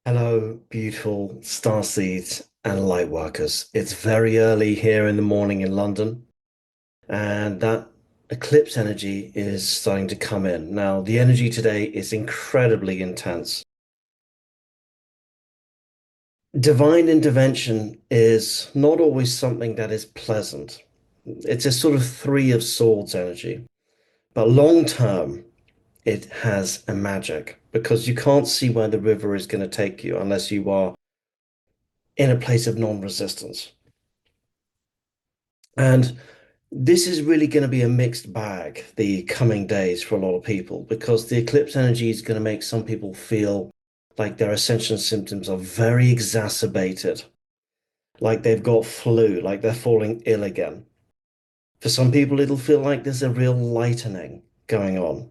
Hello, beautiful starseeds and light workers. It's very early here in the morning in London, and that eclipse energy is starting to come in. Now, the energy today is incredibly intense. Divine intervention is not always something that is pleasant. It's a sort of Three of Swords energy, but long term, it has a magic because you can't see where the river is going to take you unless you are in a place of non-resistance. And this is really going to be a mixed bag the coming days for a lot of people because the eclipse energy is going to make some people feel like their ascension symptoms are very exacerbated, like they've got flu, like they're falling ill again. For some people, it'll feel like there's a real lightening going on,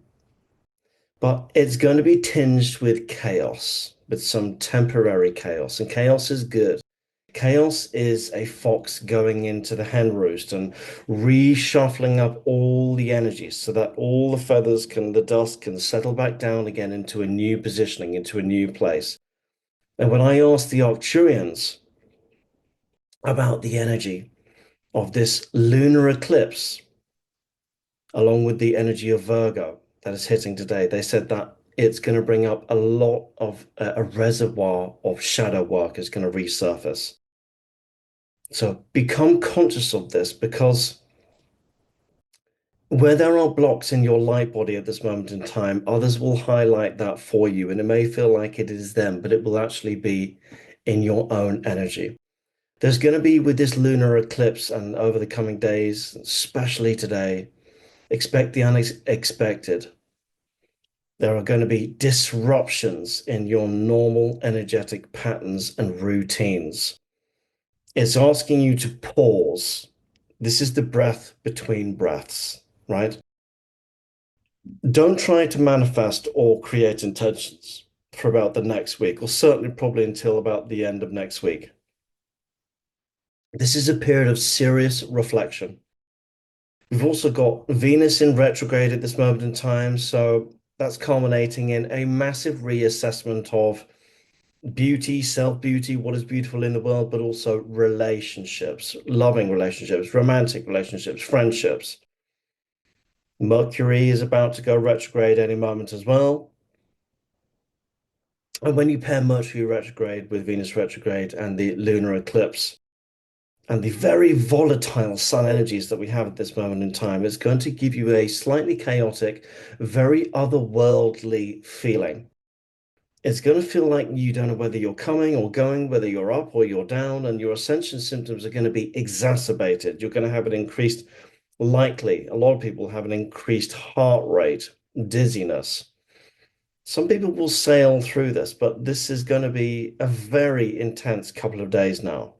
but it's going to be tinged with chaos, with some temporary chaos, and chaos is good. Chaos is a fox going into the hen roost and reshuffling up all the energies so that all the feathers can, the dust can settle back down again into a new positioning, into a new place. And when I asked the Arcturians about the energy of this lunar eclipse, along with the energy of Virgo that is hitting today, they said that it's going to bring up a lot of a reservoir of shadow work is going to resurface. So become conscious of this because where there are blocks in your light body at this moment in time, others will highlight that for you, and it may feel like it is them, but it will actually be in your own energy. There's going to be with this lunar eclipse and over the coming days, especially today, expect the unexpected. There are going to be disruptions in your normal energetic patterns and routines. It's asking you to pause. This is the breath between breaths, right? Don't try to manifest or create intentions for about the next week, or certainly probably until about the end of next week. This is a period of serious reflection. We've also got Venus in retrograde at this moment in time, so that's culminating in a massive reassessment of beauty, self-beauty, what is beautiful in the world, but also relationships, loving relationships, romantic relationships, friendships. Mercury is about to go retrograde any moment as well. And when you pair Mercury retrograde with Venus retrograde and the lunar eclipse and the very volatile sun energies that we have at this moment in time, it's going to give you a slightly chaotic, very otherworldly feeling. It's going to feel like you don't know whether you're coming or going, whether you're up or you're down, and your ascension symptoms are going to be exacerbated. You're going to have an increased, likely, a lot of people have an increased heart rate, dizziness. Some people will sail through this, but this is going to be a very intense couple of days now.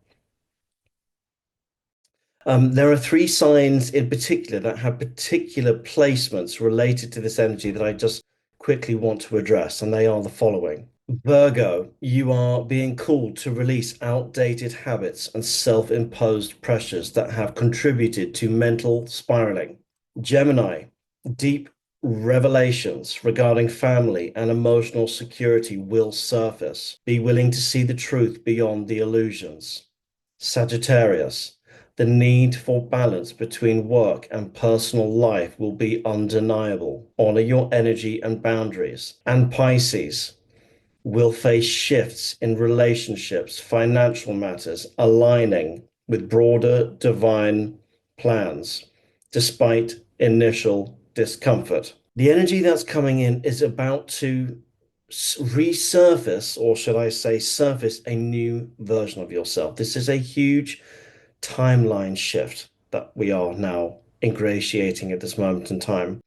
There are three signs in particular that have particular placements related to this energy that I just quickly want to address, and they are the following. Virgo, you are being called to release outdated habits and self-imposed pressures that have contributed to mental spiraling. Gemini, deep revelations regarding family and emotional security will surface. Be willing to see the truth beyond the illusions. Sagittarius, the need for balance between work and personal life will be undeniable. Honor your energy and boundaries. And Pisces, will face shifts in relationships, financial matters, aligning with broader divine plans, despite initial discomfort. The energy that's coming in is about to resurface, or should I say, surface a new version of yourself. This is a huge timeline shift that we are now ingratiating at this moment in time.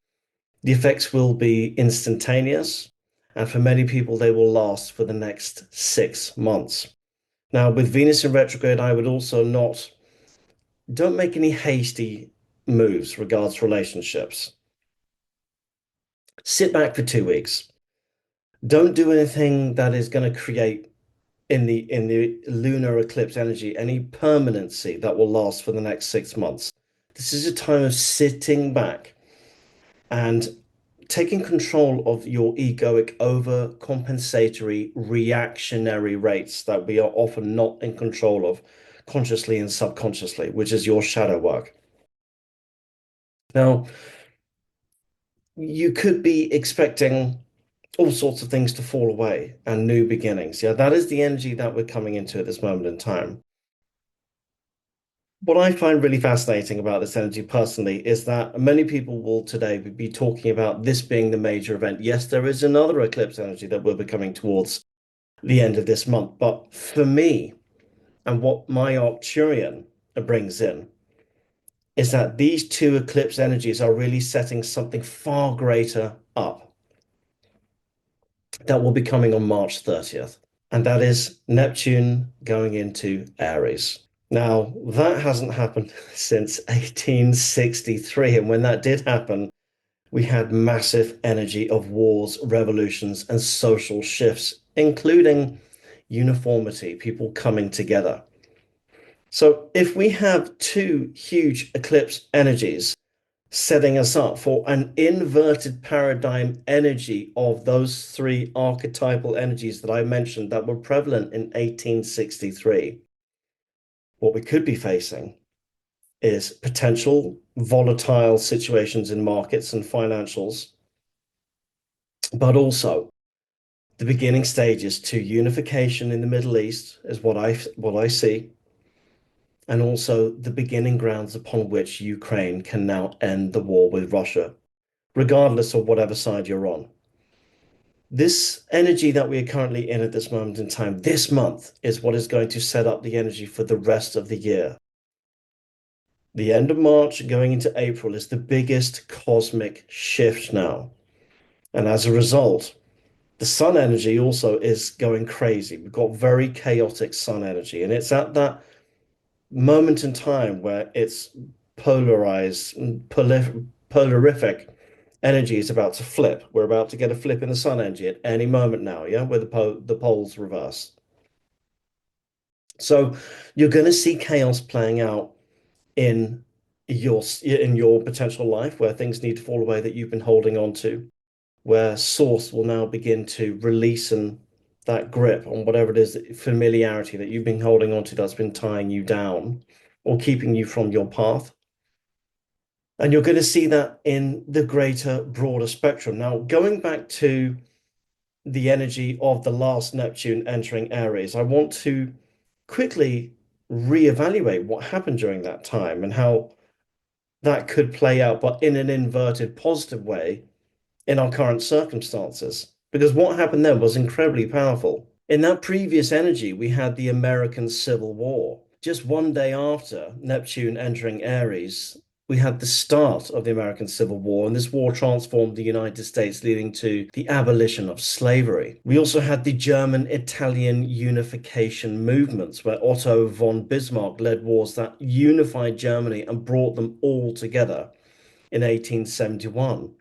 The effects will be instantaneous, and for many people, they will last for the next 6 months. Now, with Venus in retrograde, I would also not, don't make any hasty moves regards relationships. Sit back for 2 weeks. Don't do anything that is going to create in the lunar eclipse energy any permanency that will last for the next 6 months. This is a time of sitting back and taking control of your egoic overcompensatory reactionary rates that we are often not in control of consciously and subconsciously, which is your shadow work. Now, you could be expecting all sorts of things to fall away and new beginnings. Yeah, that is the energy that we're coming into at this moment in time. What I find really fascinating about this energy personally is that many people will today be talking about this being the major event. Yes, there is another eclipse energy that will be coming towards the end of this month. But for me, and what my Arcturian brings in, is that these two eclipse energies are really setting something far greater up that will be coming on March 30th. And that is Neptune going into Aries. Now, that hasn't happened since 1863. And when that did happen, we had massive energy of wars, revolutions, and social shifts, including uniformity, people coming together. So, if we have two huge eclipse energies setting us up for an inverted paradigm energy of those three archetypal energies that I mentioned that were prevalent in 1863, what we could be facing is potential volatile situations in markets and financials, but also the beginning stages to unification in the Middle East is what I see, and also the beginning grounds upon which Ukraine can now end the war with Russia, regardless of whatever side you're on. This energy that we are currently in at this moment in time, this month, is what is going to set up the energy for the rest of the year. The end of March going into April is the biggest cosmic shift now. And as a result, the sun energy also is going crazy. We've got very chaotic sun energy, and it's at that moment in time where it's polarized and polarific energy is about to flip. We're about to get a flip in the sun energy at any moment now, yeah, where the poles reverse. So you're going to see chaos playing out in your potential life where things need to fall away that you've been holding on to, where source will now begin to release and that grip on whatever it is, familiarity that you've been holding on to that's been tying you down or keeping you from your path. And you're going to see that in the greater, broader spectrum. Now, going back to the energy of the last Neptune entering Aries, I want to quickly reevaluate what happened during that time and how that could play out, but in an inverted positive way in our current circumstances. Because what happened then was incredibly powerful. In that previous energy, we had the American Civil War. Just one day after Neptune entering Aries, we had the start of the American Civil War, and this war transformed the United States, leading to the abolition of slavery. We also had the German-Italian unification movements, where Otto von Bismarck led wars that unified Germany and brought them all together in 1871.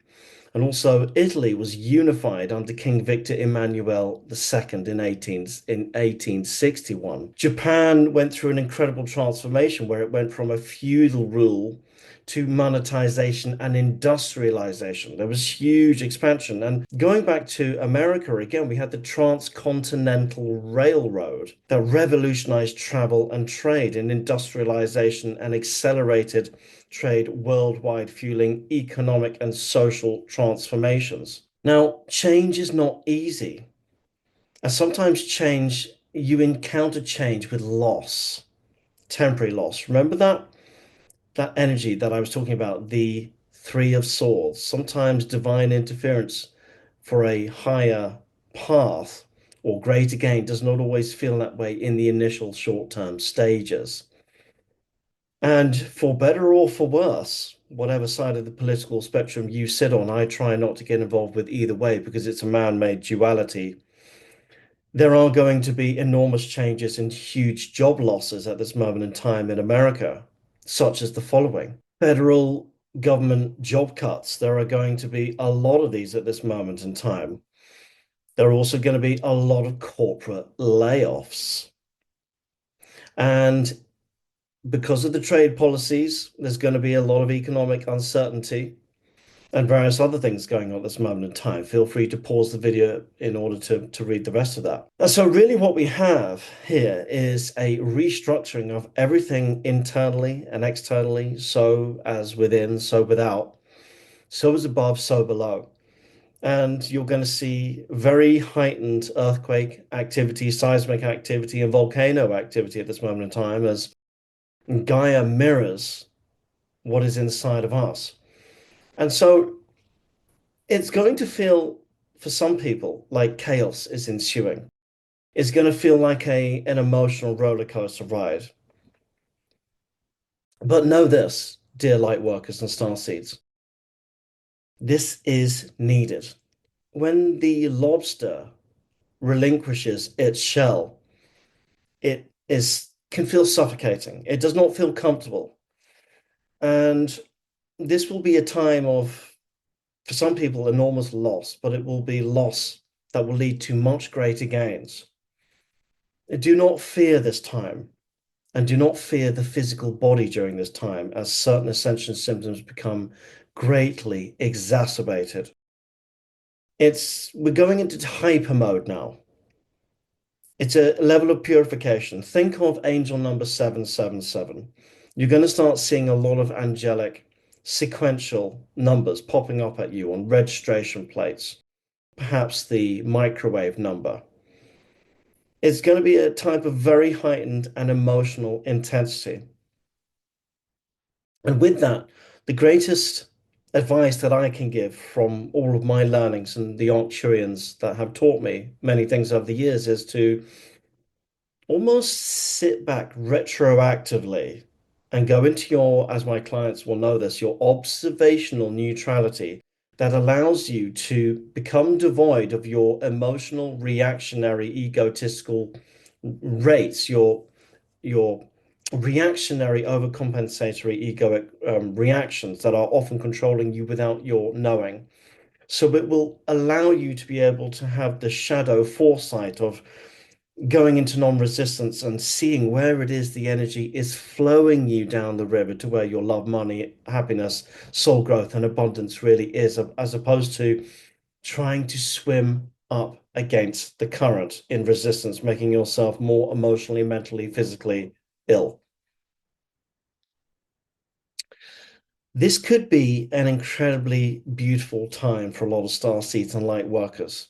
And also, Italy was unified under King Victor Emmanuel II in 1861. Japan went through an incredible transformation where it went from a feudal rule to monetization and industrialization. There was huge expansion. And going back to America again, we had the Transcontinental Railroad that revolutionized travel and trade and industrialization and accelerated trade worldwide, fueling economic and social transformations. Now, change is not easy. And sometimes you encounter change with loss, temporary loss. Remember that energy that I was talking about, the Three of Swords, sometimes divine interference for a higher path or greater gain does not always feel that way in the initial short-term stages. And for better or for worse, whatever side of the political spectrum you sit on, I try not to get involved with either way because it's a man-made duality. There are going to be enormous changes and huge job losses at this moment in time in America, such as the following. Federal government job cuts. There are going to be a lot of these at this moment in time. There are also going to be a lot of corporate layoffs. And because of the trade policies, there's going to be a lot of economic uncertainty. and various other things going on at this moment in time. Feel free to pause the video in order to read the rest of that. And so really what we have here is a restructuring of everything internally and externally, so as within, so without, so as above, so below. And you're going to see very heightened earthquake activity, seismic activity, and volcano activity at this moment in time as Gaia mirrors what is inside of us. And so it's going to feel, for some people, like chaos is ensuing. It's going to feel like an emotional roller coaster ride. But know this, dear light workers and starseeds, this is needed. When the lobster relinquishes its shell, it is can feel suffocating. It does not feel comfortable. And this will be a time of, for some people, enormous loss, but it will be loss that will lead to much greater gains. Do not fear this time, and do not fear the physical body during this time, as certain ascension symptoms become greatly exacerbated. We're going into hyper mode now. It's a level of purification. Think of angel number 777. You're going to start seeing a lot of angelic sequential numbers popping up at you on registration plates, perhaps the microwave number. It's going to be a type of very heightened and emotional intensity. And with that, the greatest advice that I can give from all of my learnings and the Arcturians that have taught me many things over the years is to almost sit back retroactively and go into your, as my clients will know this, your observational neutrality that allows you to become devoid of your emotional, reactionary, egotistical rates, your reactionary, overcompensatory egoic reactions that are often controlling you without your knowing. So it will allow you to be able to have the shadow foresight of going into non-resistance and seeing where it is the energy is flowing you down the river to where your love, money, happiness, soul growth, and abundance really is, as opposed to trying to swim up against the current in resistance, making yourself more emotionally, mentally, physically ill. This could be an incredibly beautiful time for a lot of star seeds and light workers.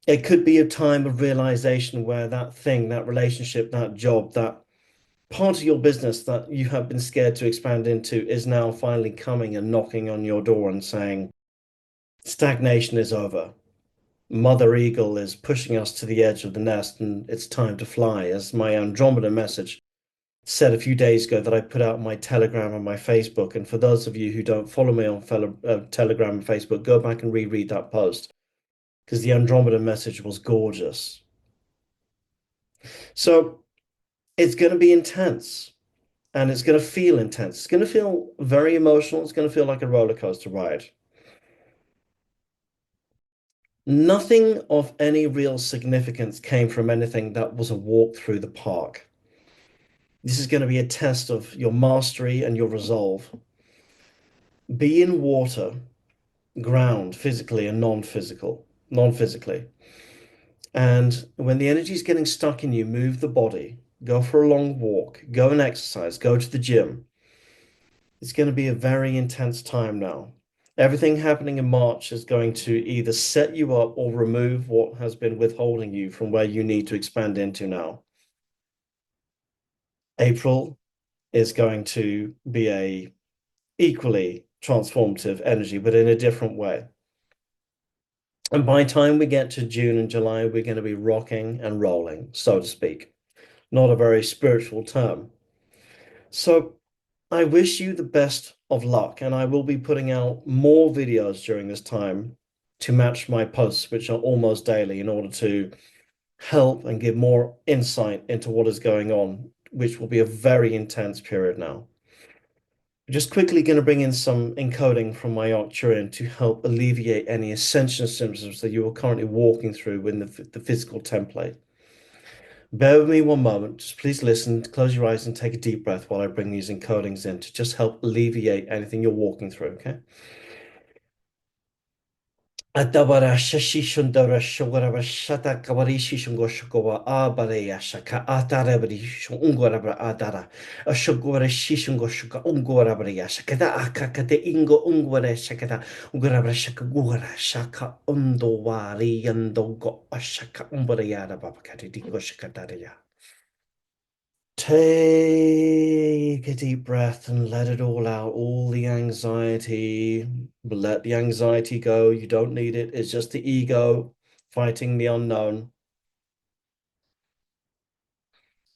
It could be a time of realization where that thing, that relationship, that job, that part of your business that you have been scared to expand into is now finally coming and knocking on your door and saying, stagnation is over. Mother Eagle is pushing us to the edge of the nest and it's time to fly, as my Andromeda message said a few days ago that I put out on my Telegram and my Facebook. And for those of you who don't follow me on Telegram and Facebook, go back and reread that post because the Andromeda message was gorgeous. So it's going to be intense and it's going to feel intense. It's going to feel very emotional. It's going to feel like a roller coaster ride. Nothing of any real significance came from anything that was a walk through the park. This is going to be a test of your mastery and your resolve. Be in water, ground, physically and non-physically. And when the energy is getting stuck in you, move the body, go for a long walk, go and exercise, go to the gym. It's going to be a very intense time now. Everything happening in March is going to either set you up or remove what has been withholding you from where you need to expand into now. April is going to be a equally transformative energy, but in a different way. And by the time we get to June and July, we're going to be rocking and rolling, so to speak. Not a very spiritual term. So I wish you the best of luck, and I will be putting out more videos during this time to match my posts, which are almost daily, in order to help and give more insight into what is going on, which will be a very intense period now. Just quickly going to bring in some encoding from my Arcturian to help alleviate any ascension symptoms that you are currently walking through in the physical template. Bear with me one moment. Just please listen, close your eyes, and take a deep breath while I bring these encodings in to just help alleviate anything you're walking through, okay? Adabara shashishundara shawaraba shata kabari shishungo shukowa abareya shaka atarabari shungorabra adara a shugora shishungo shuka ungorabria shakada akakate ingo ungware shakada ungorabra shakagura shaka undowari yandogo ashaka umbarayara babakati dingo shakataria. Take a deep breath and let it all out, all the anxiety. Let the anxiety go. You don't need it. It's just the ego fighting the unknown.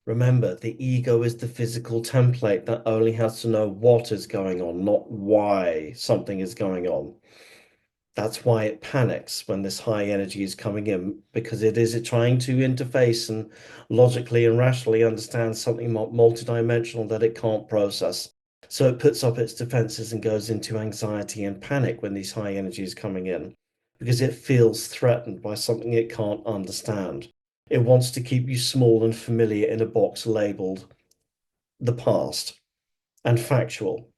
Remember, the ego is the physical template that only has to know what is going on, not why something is going on. That's why it panics when this high energy is coming in, because it is trying to interface and logically and rationally understand something multidimensional that it can't process. So it puts up its defenses and goes into anxiety and panic when these high energies coming in, because it feels threatened by something it can't understand. It wants to keep you small and familiar in a box labeled the past and factual.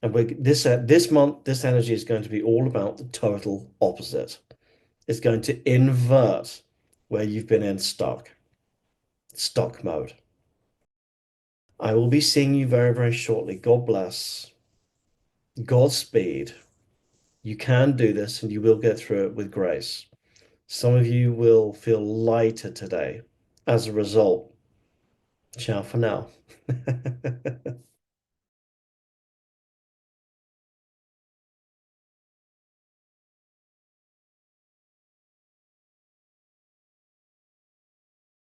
And this month, this energy is going to be all about the total opposite. It's going to invert where you've been in stuck mode. I will be seeing you very, very shortly. God bless. Godspeed. You can do this and you will get through it with grace. Some of you will feel lighter today as a result. Ciao for now.